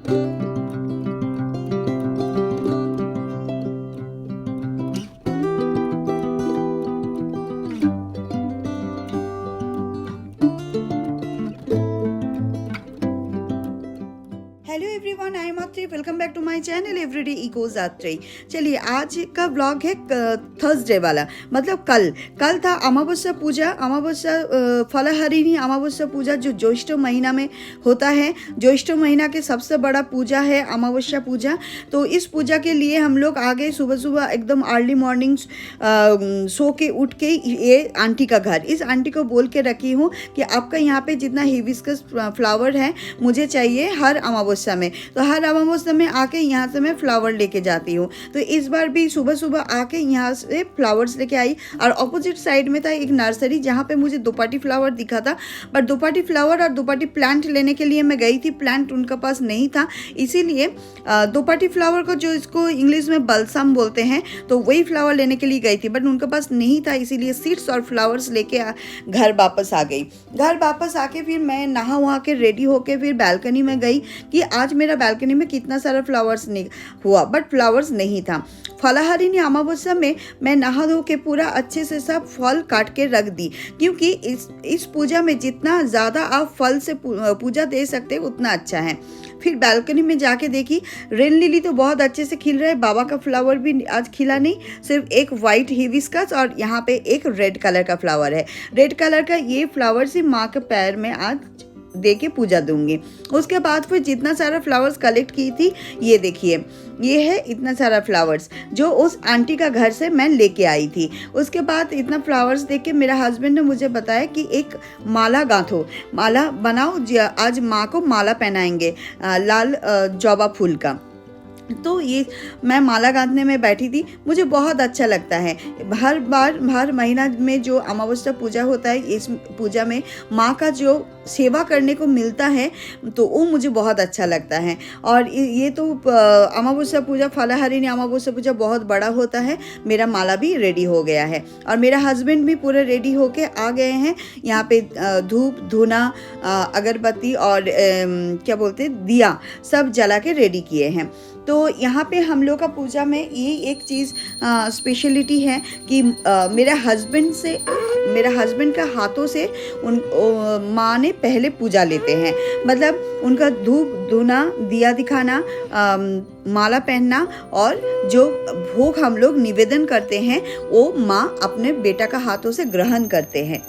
Hello everyone, I am Atri. Welcome back to my channel everyday echoes Atri. चलिए, आज का blog है थर्सडे वाला, मतलब कल था अमावस्या पूजा। फलहरिणी अमावस्या पूजा जो ज्येष्ठ महीना में होता है। ज्येष्ठ महीना के सबसे बड़ा पूजा है अमावस्या पूजा। तो इस पूजा के लिए हम लोग आगे सुबह सुबह एकदम अर्ली मॉर्निंग सो के उठ के ये आंटी का घर, इस आंटी को बोल के रखी हूँ कि आपका यहाँ पे जितना हिबिस्कस फ्लावर है मुझे चाहिए हर अमावस्या में। तो हर अमावस्या में आके यहाँ से मैं फ्लावर लेके जाती हूँ। तो इस बार भी सुबह सुबह आके यहाँ से फ्लावर्स लेके आई। और ऑपोजिट साइड में था एक नर्सरी जहाँ पे मुझे दोपाटी फ्लावर दिखा था, बट दोपाटी फ्लावर और दोपाटी प्लांट लेने के लिए मैं गई थी, प्लांट उनके पास नहीं था। इसीलिए दोपाटी फ्लावर को, जो इसको इंग्लिश में बलसम बोलते हैं, तो वही फ्लावर लेने के लिए गई थी, बट उनके पास नहीं था। इसीलिए सीड्स और फ्लावर्स लेके घर वापस आ गई। घर वापस आके फिर मैं नहा वहा के रेडी होके फिर बालकनी में गई कि आज मेरा बालकनी में कितना सारा फ्लावर्स हुआ, बट फ्लावर्स नहीं था। फलहरिणी अमावस्या में मैं नहा धो के पूरा अच्छे से सब फल काट के रख दी, क्योंकि इस पूजा में जितना ज़्यादा आप फल से पूजा दे सकते उतना अच्छा है। फिर बालकनी में जाके देखी, रेन लिली तो बहुत अच्छे से खिल रहा है। बाबा का फ्लावर भी आज खिला नहीं, सिर्फ एक वाइट हिबिस्कस और यहाँ पे एक रेड कलर का फ्लावर है। रेड कलर का ये फ्लावर से माँ के पैर में आज दे के पूजा दूंगी। उसके बाद फिर जितना सारा फ्लावर्स कलेक्ट की थी, ये देखिए, ये है इतना सारा फ्लावर्स जो उस आंटी का घर से मैं लेके आई थी। उसके बाद इतना फ्लावर्स देख के मेरा हस्बैंड ने मुझे बताया कि एक माला गांथो, माला बनाओ, आज माँ को माला पहनाएंगे लाल जवा फूल का। तो ये मैं माला गांथने में बैठी थी। मुझे बहुत अच्छा लगता है। हर महीना में जो अमावस्या पूजा होता है, इस पूजा में माँ का जो सेवा करने को मिलता है, तो वो मुझे बहुत अच्छा लगता है। और ये तो अमावस्या पूजा, फलहरिणी अमावस्या पूजा बहुत बड़ा होता है। मेरा माला भी रेडी हो गया है और मेरा हस्बैंड भी पूरे रेडी होके आ गए हैं। यहाँ पे धूप धुना, अगरबत्ती और क्या बोलते हैं, दिया सब जला के रेडी किए हैं। तो यहाँ पे हम लोग का पूजा में ये एक चीज़ स्पेशलिटी है कि मेरा हस्बैंड का हाथों से माँ ने पहले पूजा लेते हैं। मतलब उनका धूप धुना, दिया दिखाना, माला पहनना और जो भोग हम लोग निवेदन करते हैं वो माँ अपने बेटा का हाथों से ग्रहण करते हैं।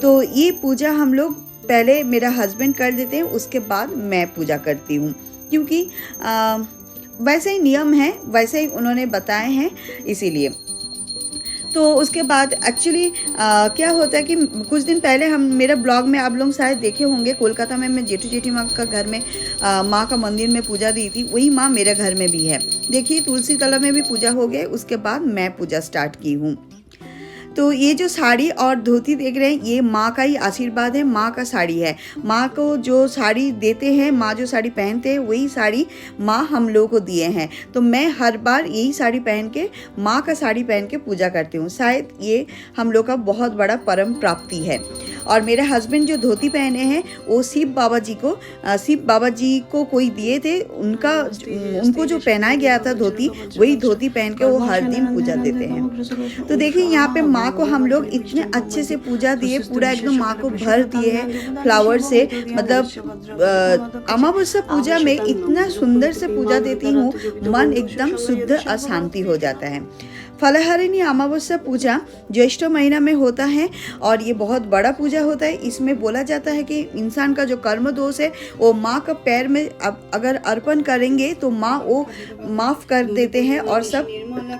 तो ये पूजा हम लोग पहले मेरा हस्बैंड कर देते हैं, उसके बाद मैं पूजा करती हूँ, क्योंकि वैसे ही नियम है, वैसे ही उन्होंने बताए हैं, इसीलिए। तो उसके बाद एक्चुअली क्या होता है कि कुछ दिन पहले मेरा ब्लॉग में आप लोग शायद देखे होंगे, कोलकाता में मैं जेठू जेठी माँ का घर में माँ का मंदिर में पूजा दी थी। वही माँ मेरे घर में भी है। देखिए, तुलसी तला में भी पूजा हो गई, उसके बाद मैं पूजा स्टार्ट की हूँ। तो ये जो साड़ी और धोती देख रहे हैं, ये माँ का ही आशीर्वाद है, माँ का साड़ी है। माँ को जो साड़ी देते हैं, माँ जो साड़ी पहनते हैं, वही साड़ी माँ हम लोगों को दिए हैं। तो मैं हर बार यही साड़ी पहन के, माँ का साड़ी पहन के पूजा करती हूँ। शायद ये हम लोग का बहुत बड़ा परम प्राप्ति है। और मेरे हस्बैंड जो धोती पहने हैं, वो शिव बाबा जी को कोई दिए थे, उनको जो पहनाया गया था धोती, वही धोती पहन के वो हर दिन पूजा देते हैं। तो देखिए, यहाँ पे माँ को हम लोग इतने अच्छे से पूजा दिए, पूरा एकदम माँ को भर दिए हैं फ्लावर से। मतलब अमावस्या पूजा में इतना सुंदर से पूजा देती हूँ, मन एकदम शुद्ध और शांति हो जाता है। फलहरिणी अमावस्या पूजा ज्येष्ठ महीना में होता है और ये बहुत बड़ा पूजा होता है। इसमें बोला जाता है कि इंसान का जो कर्म दोष है वो माँ का पैर में अगर अर्पण करेंगे तो माँ वो माफ़ कर देते हैं और सब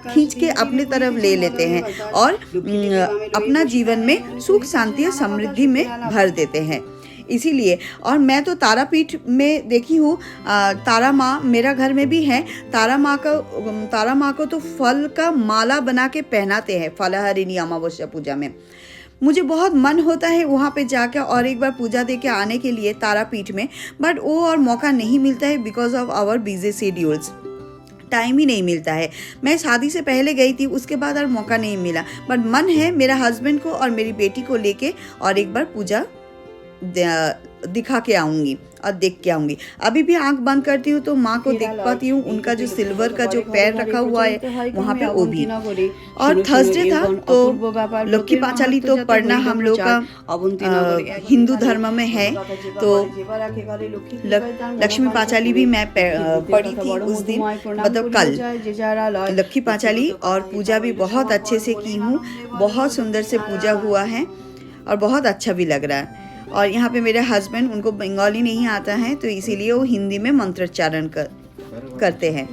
खींच के अपने तरफ ले लेते हैं और अपना जीवन में सुख शांति और समृद्धि में भर देते हैं। इसीलिए, और मैं तो तारापीठ में देखी हूँ, तारा माँ मेरा घर में भी है। तारा माँ को तो फल का माला बना के पहनाते हैं फलहरिणी अमावस्या पूजा में। मुझे बहुत मन होता है वहाँ पे जाकर और एक बार पूजा दे के आने के लिए तारापीठ में, बट वो और मौका नहीं मिलता है because of our busy schedules. Time ही नहीं मिलता है। मैं शादी से पहले गई थी, उसके बाद और मौका नहीं मिला, बट मन है मेरा हस्बैंड को और मेरी बेटी को लेके और एक बार पूजा दिखा के आऊँगी और देख के आऊँगी। अभी भी आंख बंद करती हूँ तो माँ को देख पाती हूँ, उनका जो सिल्वर का जो पैर रखा हुआ है वहाँ पे वो भी। और थर्सडे था तो लक्ष्मी पांचाली तो पढ़ना हम लोग का हिंदू धर्म में है, तो लक्ष्मी पांचाली भी मैं पढ़ी थी उस दिन, मतलब कल लक्ष्मी पांचाली, और पूजा भी बहुत अच्छे से की हूँ, बहुत सुंदर से पूजा हुआ है और बहुत अच्छा भी लग रहा है। और यहाँ पे मेरे हस्बैंड, उनको बंगाली नहीं आता है तो इसीलिए वो हिंदी में मंत्रोच्चारण करते हैं।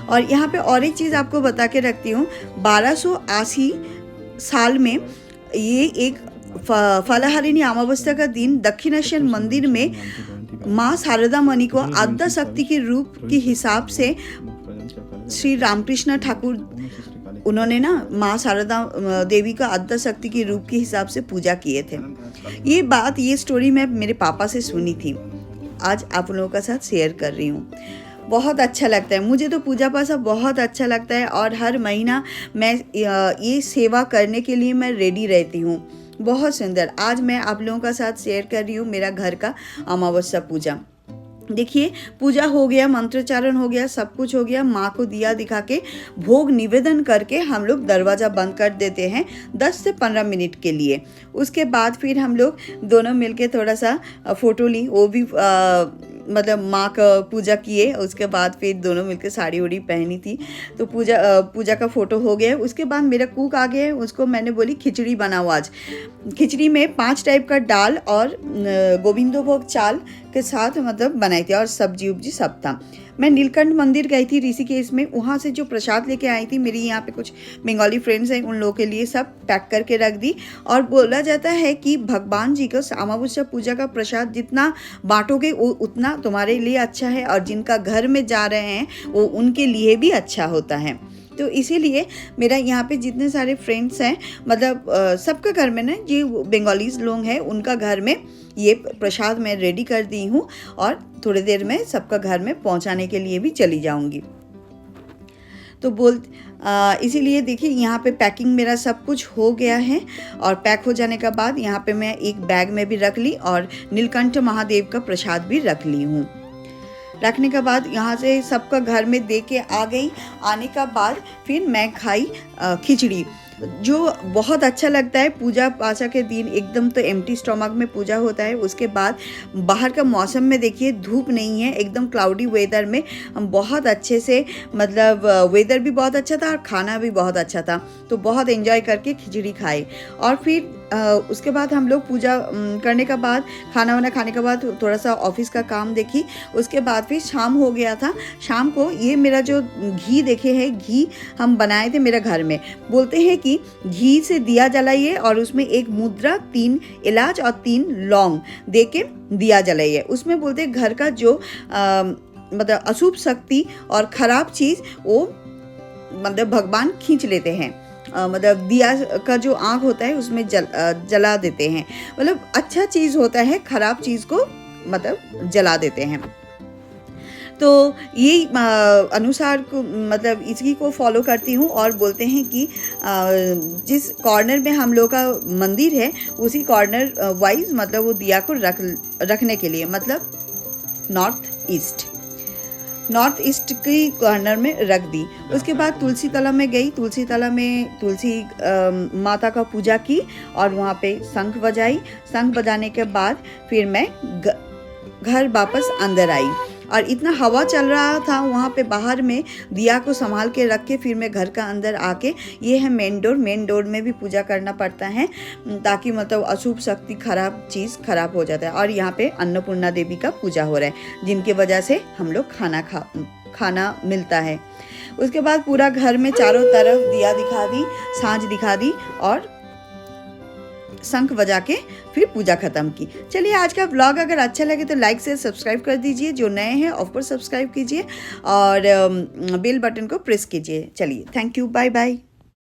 और यहाँ पे और एक चीज़ आपको बता के रखती हूँ, 1280 साल में ये एक फलहारिणी अमावस्या का दिन दक्षिणेश्वर मंदिर में माँ शारदा मणि को आद्या शक्ति के रूप के हिसाब से श्री रामकृष्ण ठाकुर, उन्होंने ना माँ शारदा देवी का आद्या शक्ति के रूप के हिसाब से पूजा किए थे। ये स्टोरी मैं मेरे पापा से सुनी थी, आज आप लोगों के साथ शेयर कर रही हूँ। बहुत अच्छा लगता है मुझे तो, पूजा पासा बहुत अच्छा लगता है, और हर महीना मैं ये सेवा करने के लिए मैं रेडी रहती हूँ। बहुत सुंदर। आज मैं आप लोगों के साथ शेयर कर रही हूँ मेरा घर का अमावस्या पूजा। देखिए, पूजा हो गया, मंत्रोच्चारण हो गया, सब कुछ हो गया, माँ को दिया दिखा के भोग निवेदन करके हम लोग दरवाज़ा बंद कर देते हैं 10 से 15 मिनट के लिए। उसके बाद फिर हम लोग दोनों मिलके थोड़ा सा फ़ोटो ली, वो भी मतलब माँ का पूजा किए। उसके बाद फिर दोनों मिलकर साड़ी उड़ी पहनी थी, तो पूजा का फ़ोटो हो गया। उसके बाद मेरा कुक आ गया, उसको मैंने बोली खिचड़ी बनाओ आज। खिचड़ी में 5 टाइप का दाल और गोविंदो भोग चाल के साथ मतलब बनाई थी, और सब्जी उब्जी सब था। मैं नीलकंठ मंदिर गई थी ऋषिकेश में, वहाँ से जो प्रसाद लेके आई थी, मेरी यहाँ पे कुछ बंगाली फ्रेंड्स हैं, उन लोगों के लिए सब पैक करके रख दी। और बोला जाता है कि भगवान जी का अमावस्या पूजा का प्रसाद जितना बांटोगे वो उतना तुम्हारे लिए अच्छा है, और जिनका घर में जा रहे हैं वो उनके लिए भी अच्छा होता है। तो इसीलिए मेरा यहाँ पे जितने सारे फ्रेंड्स हैं, मतलब सबका घर में ना, जो बंगालीज लोग हैं उनका घर में ये प्रसाद मैं रेडी कर दी हूँ, और थोड़ी देर में सबका घर में पहुँचाने के लिए भी चली जाऊँगी। तो इसीलिए देखिए, यहाँ पे पैकिंग मेरा सब कुछ हो गया है, और पैक हो जाने के बाद यहाँ पे मैं एक बैग में भी रख ली, और नीलकंठ महादेव का प्रसाद भी रख ली हूँ। रखने के बाद यहाँ से सबका घर में दे के आ गई। आने का बाद फिर मैं खाई खिचड़ी, जो बहुत अच्छा लगता है। पूजा पासा के दिन एकदम तो एम्प्टी स्टमक में पूजा होता है। उसके बाद बाहर का मौसम में देखिए, धूप नहीं है, एकदम क्लाउडी वेदर में हम बहुत अच्छे से, मतलब वेदर भी बहुत अच्छा था और खाना भी बहुत अच्छा था, तो बहुत एंजॉय करके खिचड़ी खाई। और फिर उसके बाद हम लोग पूजा करने के बाद, खाना वाना खाने के बाद थोड़ा सा ऑफिस का काम देखी। उसके बाद फिर शाम हो गया था। शाम को ये मेरा जो घी देखे है, घी हम बनाए थे मेरे घर में। बोलते हैं कि घी से दिया जलाइए, और उसमें 1 मुद्रा, 3 इलाच और 3 लौंग दे के दिया जलाइए। उसमें बोलते हैं घर का जो मतलब अशुभ शक्ति और ख़राब चीज़ वो मतलब भगवान खींच लेते हैं। मतलब दिया का जो आग होता है उसमें जला देते हैं, मतलब अच्छा चीज़ होता है, ख़राब चीज़ को मतलब जला देते हैं। तो ये अनुसार को मतलब इसी को फॉलो करती हूँ। और बोलते हैं कि जिस कॉर्नर में हम लोग का मंदिर है, उसी कॉर्नर वाइज मतलब वो दिया को रखने के लिए, मतलब नॉर्थ ईस्ट की कॉर्नर में रख दी। उसके बाद तुलसी तला में गई। तुलसी तला में तुलसी माता का पूजा की, और वहाँ पे शंख बजाई। शंख बजाने के बाद फिर मैं घर वापस अंदर आई, और इतना हवा चल रहा था वहाँ पे बाहर में, दिया को संभाल के रख के फिर मैं घर का अंदर आके, ये है मेन डोर में भी पूजा करना पड़ता है, ताकि मतलब अशुभ शक्ति, खराब चीज़ खराब हो जाता है। और यहाँ पे अन्नपूर्णा देवी का पूजा हो रहा है, जिनकी वजह से हम लोग खाना मिलता है। उसके बाद पूरा घर में चारों तरफ दिया दिखा दी, सांझ दिखा दी, और शंख बजा के फिर पूजा खत्म की। चलिए, आज का ब्लॉग अगर अच्छा लगे तो लाइक से सब्सक्राइब कर दीजिए, जो नए हैं ऑफ कोर्स सब्सक्राइब कीजिए, और बेल बटन को प्रेस कीजिए। चलिए, थैंक यू, बाय बाय।